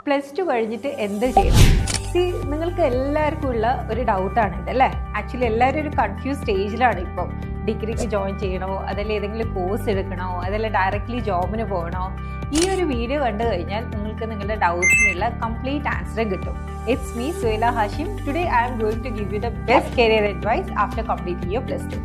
Plus two കഴിഞ്ഞിട്ട് എന്ത് ചെയ്യണം? നിങ്ങൾക്ക് എല്ലാവർക്കും ഉള്ള ഒരു ഡൗട്ടാണ് ഇത് അല്ലേ. ആക്ച്വലി എല്ലാവരും ഒരു കൺഫ്യൂസ് സ്റ്റേജിലാണ് ഇപ്പം. ഡിഗ്രിക്ക് ജോയിൻ ചെയ്യണോ, അതല്ല ഏതെങ്കിലും കോഴ്സ് എടുക്കണോ, അതല്ല ഡയറക്റ്റ്ലി ജോബിന് പോകണോ? ഈ ഒരു വീഡിയോ കണ്ടു കഴിഞ്ഞാൽ നിങ്ങൾക്ക് നിങ്ങളുടെ ഡൗട്ട്സിനുള്ള കംപ്ലീറ്റ് ആൻസർ കിട്ടും. It's me Suhaila Hashim. Today I am going to give you the best career advice after completing your plus two.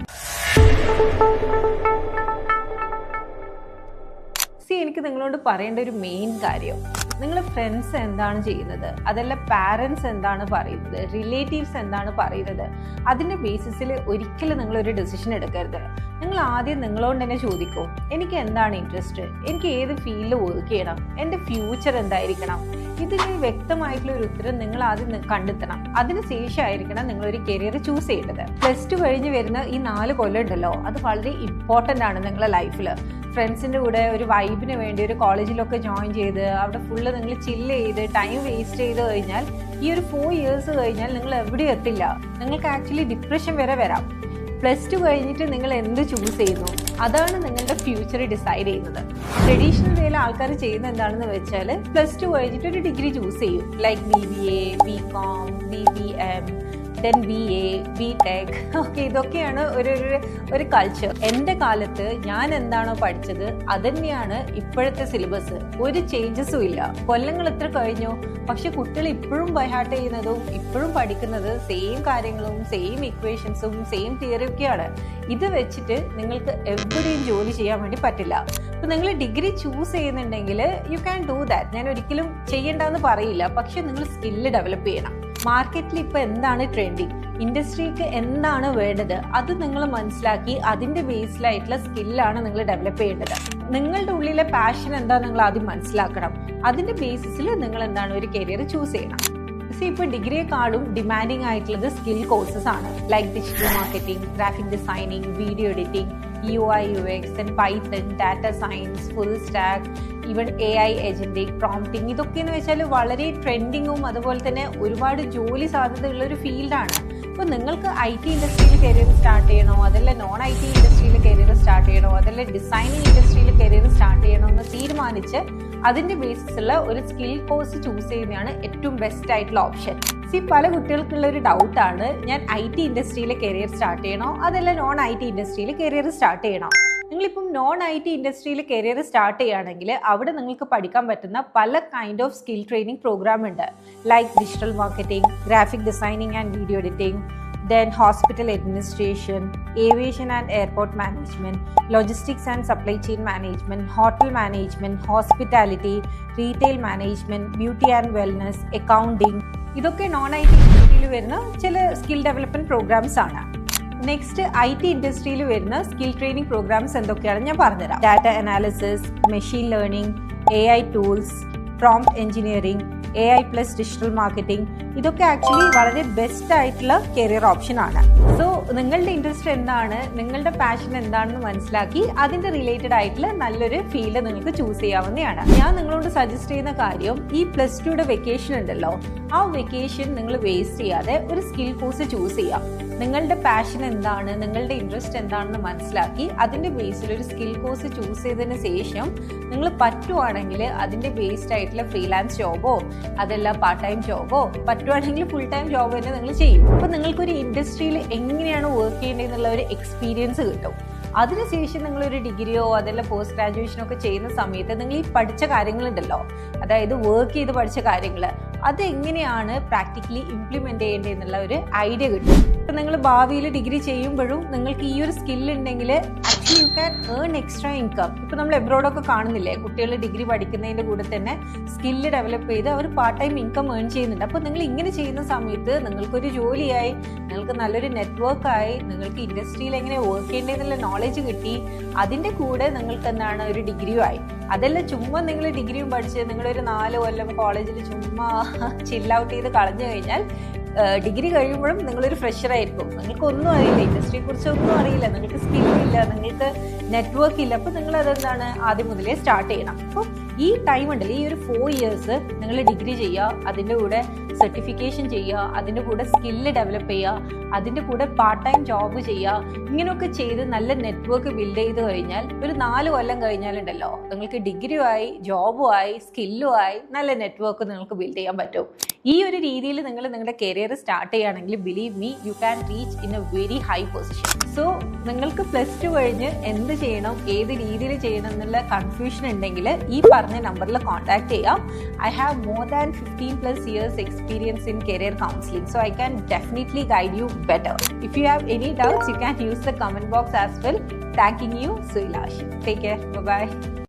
എനിക്ക് നിങ്ങളോട് പറയേണ്ട ഒരു മെയിൻ കാര്യം, നിങ്ങളുടെ ഫ്രണ്ട്സ് എന്താണ് ചെയ്യുന്നത്, അതല്ല പാരൻസ് എന്താണ് പറയുന്നത്, റിലേറ്റീവ്സ് എന്താണ് പറയുന്നത്, അതിൻ്റെ ബേസിസിൽ ഒരിക്കലും നിങ്ങളൊരു ഡെസിഷൻ എടുക്കരുത്. നിങ്ങൾ ആദ്യം നിങ്ങളോട് തന്നെ ചോദിക്കൂ, എനിക്ക് എന്താണ് ഇൻട്രസ്റ്റ്, എനിക്ക് ഏത് ഫീൽഡിൽ വർക്ക് ചെയ്യണം, എൻ്റെ ഫ്യൂച്ചർ എന്തായിരിക്കണം. ഇതിന് വ്യക്തമായിട്ടുള്ള ഒരു ഉത്തരം നിങ്ങൾ ആദ്യം കണ്ടെത്തണം. അതിനുശേഷമായിരിക്കണം നിങ്ങളൊരു കരിയർ ചൂസ് ചെയ്യേണ്ടത്. പ്ലസ് ടു കഴിഞ്ഞ് വരുന്ന ഈ 4 കൊല്ലം ഉണ്ടല്ലോ, അത് വളരെ ഇമ്പോർട്ടൻ്റ് ആണ് നിങ്ങളുടെ ലൈഫിൽ. ഫ്രണ്ട്സിൻ്റെ കൂടെ ഒരു വൈബിന് വേണ്ടി ഒരു കോളേജിലൊക്കെ ജോയിൻ ചെയ്ത് അവിടെ ഫുള്ള് നിങ്ങൾ ചില്ല് ചെയ്ത് ടൈം വേസ്റ്റ് ചെയ്ത് കഴിഞ്ഞാൽ ഈ ഒരു 4 ഇയേഴ്സ് കഴിഞ്ഞാൽ നിങ്ങൾ എവിടെയും എത്തില്ല. നിങ്ങൾക്ക് ആക്ച്വലി ഡിപ്രഷൻ വരെ വരാം. പ്ലസ് ടു കഴിഞ്ഞിട്ട് നിങ്ങൾ എന്ത് ചൂസ് ചെയ്യുന്നു, അതാണ് നിങ്ങളുടെ ഫ്യൂച്ചർ ഡിസൈഡ് ചെയ്യുന്നത്. ട്രഡീഷണൽ വേയിൽ ആൾക്കാർ ചെയ്യുന്നത് എന്താണെന്ന് വെച്ചാൽ പ്ലസ് ടു കഴിഞ്ഞിട്ട് ഒരു ഡിഗ്രി ചൂസ് ചെയ്യും. Like BBA, BCom, BBM, then BA, BTech. Okay, ഇതൊക്കെയാണ് ഒരു കൾച്ചർ. എൻ്റെ കാലത്ത് ഞാൻ എന്താണോ പഠിച്ചത് അതുതന്നെയാണ് ഇപ്പോഴത്തെ സിലബസ്. ഒരു ചേഞ്ചസും ഇല്ല. കൊല്ലങ്ങൾ എത്ര കഴിഞ്ഞു, പക്ഷെ കുട്ടികൾ ഇപ്പോഴും ബൈഹാർട്ട് ചെയ്യുന്നതും ഇപ്പോഴും പഠിക്കുന്നത് സെയിം കാര്യങ്ങളും സെയിം ഇക്വേഷൻസും സെയിം തിയറിയൊക്കെയാണ്. ഇത് വെച്ചിട്ട് നിങ്ങൾക്ക് എവിടെയും ജോലി ചെയ്യാൻ വേണ്ടി പറ്റില്ല. അപ്പോൾ നിങ്ങൾ ഡിഗ്രി ചൂസ് ചെയ്യുന്നുണ്ടെങ്കിൽ യു ക്യാൻ ഡു ദാറ്റ്. ഞാൻ ഒരിക്കലും ചെയ്യേണ്ടെന്ന് പറയില്ല, പക്ഷെ നിങ്ങൾ സ്കില്ല് ഡെവലപ്പ് ചെയ്യണം. മാർക്കറ്റിൽ ഇപ്പോൾ എന്താണ് ട്രെൻഡിങ്, ഇൻഡസ്ട്രിക്ക് എന്താണ് വേണ്ടത്, അത് നിങ്ങൾ മനസ്സിലാക്കി അതിൻ്റെ ബേസിലായിട്ടുള്ള സ്കില്ലാണ് നിങ്ങൾ ഡെവലപ്പ് ചെയ്യേണ്ടത്. നിങ്ങളുടെ ഉള്ളിലെ പാഷൻ എന്താ നിങ്ങൾ ആദ്യം മനസ്സിലാക്കണം. അതിൻ്റെ ബേസിസിൽ നിങ്ങൾ എന്താണ് ഒരു കരിയർ ചൂസ് ചെയ്യണം. ഇപ്പോൾ ഡിഗ്രിയെക്കാളും ഡിമാൻഡിങ് ആയിട്ടുള്ളത് സ്കിൽ കോഴ്സസ് ആണ്. Like digital marketing, graphic designing, video editing, UI UX, Python, data science, full stack, even AI agentic, prompting. ഇതൊക്കെയെന്ന് വെച്ചാൽ വളരെ ട്രെൻഡിങ്ങും അതുപോലെ തന്നെ ഒരുപാട് ജോലി സാധ്യതയുള്ള ഒരു ഫീൽഡാണ്. അപ്പോൾ നിങ്ങൾക്ക് IT ഇൻഡസ്ട്രിയിൽ കരിയർ സ്റ്റാർട്ട് ചെയ്യണോ, അതല്ല നോൺ IT ഇൻഡസ്ട്രിയിൽ കരിയർ സ്റ്റാർട്ട് ചെയ്യണോ, അതല്ല ഡിസൈനിങ് ഇൻഡസ്ട്രിയിൽ കരിയർ സ്റ്റാർട്ട് ചെയ്യണോ എന്ന് തീരുമാനിച്ച് അതിൻ്റെ ബേസിസുള്ള ഒരു സ്കിൽ കോഴ്സ് ചൂസ് ചെയ്യുന്നതാണ് ഏറ്റവും ബെസ്റ്റ് ആയിട്ടുള്ള ഓപ്ഷൻ. പല കുട്ടികൾക്കുള്ള ഒരു ഡൗട്ടാണ്, ഞാൻ IT ഇൻഡസ്ട്രിയിൽ കരിയർ സ്റ്റാർട്ട് ചെയ്യണോ, അതല്ല നോൺ IT ഇൻഡസ്ട്രിയിൽ കരിയർ സ്റ്റാർട്ട് ചെയ്യണോ. നിങ്ങളിപ്പം നോൺ IT ഇൻഡസ്ട്രിയിൽ കരിയർ സ്റ്റാർട്ട് ചെയ്യുകയാണെങ്കിൽ അവിടെ നിങ്ങൾക്ക് പഠിക്കാൻ പറ്റുന്ന പല kind of skill training program ഉണ്ട്. Like digital marketing, graphic designing and video editing, then hospital administration, aviation and airport management, logistics and supply chain management, hotel management, hospitality, retail management, beauty and wellness, accounting. ഇതൊക്കെ non IT ഇൻഡസ്ട്രിയിൽ വരുന്ന ചില skill development programmes ആണ്. Next IT ഇൻഡസ്ട്രിയിൽ വരുന്ന skill training programmes എന്തൊക്കെയാണെന്ന് ഞാൻ പറഞ്ഞുതരാം. Data analysis, machine learning, AI tools, prompt engineering, AI plus digital marketing. ഇതൊക്കെ ആക്ച്വലി വളരെ ബെസ്റ്റ് ആയിട്ടുള്ള കരിയർ ഓപ്ഷൻ ആണ്. സോ നിങ്ങളുടെ ഇൻട്രസ്റ്റ് എന്താണ്, നിങ്ങളുടെ പാഷൻ എന്താണെന്ന് മനസ്സിലാക്കി അതിൻ്റെ റിലേറ്റഡ് ആയിട്ടുള്ള നല്ലൊരു ഫീൽഡ് നിങ്ങൾക്ക് ചൂസ് ചെയ്യാവുന്നതാണ്. ഞാൻ നിങ്ങളോട് സജസ്റ്റ് ചെയ്യുന്ന കാര്യം, ഈ പ്ലസ് ടുയുടെ വെക്കേഷൻ ഉണ്ടല്ലോ, ആ വെക്കേഷൻ നിങ്ങൾ വേസ്റ്റ് ചെയ്യാതെ ഒരു സ്കിൽ കോഴ്സ് ചൂസ് ചെയ്യാം. നിങ്ങളുടെ പാഷൻ എന്താണ്, നിങ്ങളുടെ ഇൻട്രസ്റ്റ് എന്താണെന്ന് മനസ്സിലാക്കി അതിൻ്റെ ബേസിൽ ഒരു സ്കിൽ കോഴ്സ് ചൂസ് ചെയ്തതിന് ശേഷം നിങ്ങൾ പറ്റുവാണെങ്കിൽ അതിൻ്റെ ബേസ്ഡ് ആയിട്ടുള്ള ഫ്രീലാൻസ് ജോബോ അതല്ല പാർട്ട് ടൈം ജോബോ, പറ്റുവാണെങ്കിൽ ഫുൾ ടൈം ജോബ് തന്നെ നിങ്ങൾ ചെയ്യും. അപ്പോൾ നിങ്ങൾക്കൊരു ഇൻഡസ്ട്രിയിൽ എങ്ങനെയാണ് വർക്ക് ചെയ്യേണ്ടതെന്നുള്ള ഒരു എക്സ്പീരിയൻസ് കിട്ടും. അതിനുശേഷം നിങ്ങളൊരു ഡിഗ്രിയോ അതല്ല പോസ്റ്റ് ഗ്രാജുവേഷനോ ഒക്കെ ചെയ്യുന്ന സമയത്ത് നിങ്ങൾ ഈ പഠിച്ച കാര്യങ്ങളുണ്ടല്ലോ, അതായത് വർക്ക് ചെയ്ത് പഠിച്ച കാര്യങ്ങൾ, അതെങ്ങനെയാണ് പ്രാക്ടിക്കലി ഇംപ്ലിമെന്റ് ചെയ്യേണ്ടതെന്നുള്ള ഒരു ഐഡിയ കിട്ടും. ഇപ്പം നിങ്ങൾ ഭാവിയിൽ ഡിഗ്രി ചെയ്യുമ്പോഴും നിങ്ങൾക്ക് ഈ ഒരു സ്കിൽ ഉണ്ടെങ്കിൽ actually you can earn extra income. ഇപ്പം നമ്മൾ എബ്രോഡൊക്കെ കാണുന്നില്ലേ, കുട്ടികൾ ഡിഗ്രി പഠിക്കുന്നതിൻ്റെ കൂടെ തന്നെ സ്കില്ല് ഡെവലപ്പ് ചെയ്ത് അവർ പാർട്ട് ടൈം ഇൻകം ഏൺ ചെയ്യുന്നുണ്ട്. അപ്പോൾ നിങ്ങൾ ഇങ്ങനെ ചെയ്യുന്ന സമയത്ത് നിങ്ങൾക്കൊരു ജോലിയായി, നിങ്ങൾക്ക് നല്ലൊരു നെറ്റ്വർക്കായി, നിങ്ങൾക്ക് ഇൻഡസ്ട്രിയിൽ എങ്ങനെ വർക്ക് ചെയ്യേണ്ടതെന്നുള്ള നോളജ് കിട്ടി, അതിൻ്റെ കൂടെ നിങ്ങൾക്ക് എന്താണ് ഒരു ഡിഗ്രിയും ആയി. അതല്ല ചുമ്മാ നിങ്ങൾ ഡിഗ്രിയും പഠിച്ച് നിങ്ങളൊരു 4 കൊല്ലം കോളേജിൽ ചുമ്മാ ചിൽ ഔട്ട് ചെയ്ത് കളഞ്ഞു കഴിഞ്ഞാൽ ഡിഗ്രി കഴിയുമ്പോഴും നിങ്ങളൊരു ഫ്രഷർ ആയിരിക്കും. നിങ്ങൾക്ക് ഒന്നും അറിയില്ല, ഇൻഡസ്ട്രിയെ കുറിച്ച് ഒന്നും അറിയില്ല, നിങ്ങൾക്ക് സ്കില്ലില്ല, നിങ്ങൾക്ക് നെറ്റ്വർക്ക് ഇല്ല. അപ്പോൾ നിങ്ങൾ അതെന്താണ് ആദ്യം മുതലേ സ്റ്റാർട്ട് ചെയ്യണം. അപ്പോൾ ഈ ടൈം ഉണ്ടല്ലോ, ഈ ഒരു 4 ഇയേഴ്സ് നിങ്ങൾ ഡിഗ്രി ചെയ്യുക, അതിൻ്റെ കൂടെ സർട്ടിഫിക്കേഷൻ ചെയ്യുക, അതിൻ്റെ കൂടെ സ്കില്ല് ഡെവലപ്പ് ചെയ്യുക, അതിൻ്റെ കൂടെ പാർട്ട് ടൈം ജോബ് ചെയ്യുക. ഇങ്ങനെയൊക്കെ ചെയ്ത് നല്ല നെറ്റ്വർക്ക് ബിൽഡ് ചെയ്ത് കഴിഞ്ഞാൽ ഒരു 4 കൊല്ലം കഴിഞ്ഞാലുണ്ടല്ലോ നിങ്ങൾക്ക് ഡിഗ്രിയുമായി, ജോബുമായി, സ്കില്ലുമായി നല്ല നെറ്റ്വർക്ക് നിങ്ങൾക്ക് ബിൽഡ് ചെയ്യാൻ പറ്റും. ഈ ഒരു രീതിയിൽ നിങ്ങൾ നിങ്ങളുടെ കരിയർ സ്റ്റാർട്ട് ചെയ്യുകയാണെങ്കിൽ believe me, you can reach in A very high position. So നിങ്ങൾക്ക് +2 കഴിഞ്ഞ് എന്ത് ചെയ്യണം, ഏത് രീതിയിൽ ചെയ്യണം എന്നുള്ള കൺഫ്യൂഷൻ ഉണ്ടെങ്കിൽ ഈ പറഞ്ഞ നമ്പറിൽ കോൺടാക്ട് ചെയ്യാം. I have more than 15+ years experience in career counseling, so I can definitely guide you better. If you have any doubts, you can use the comment box as well. Thanking you, Suilash. Take care. Bye-bye.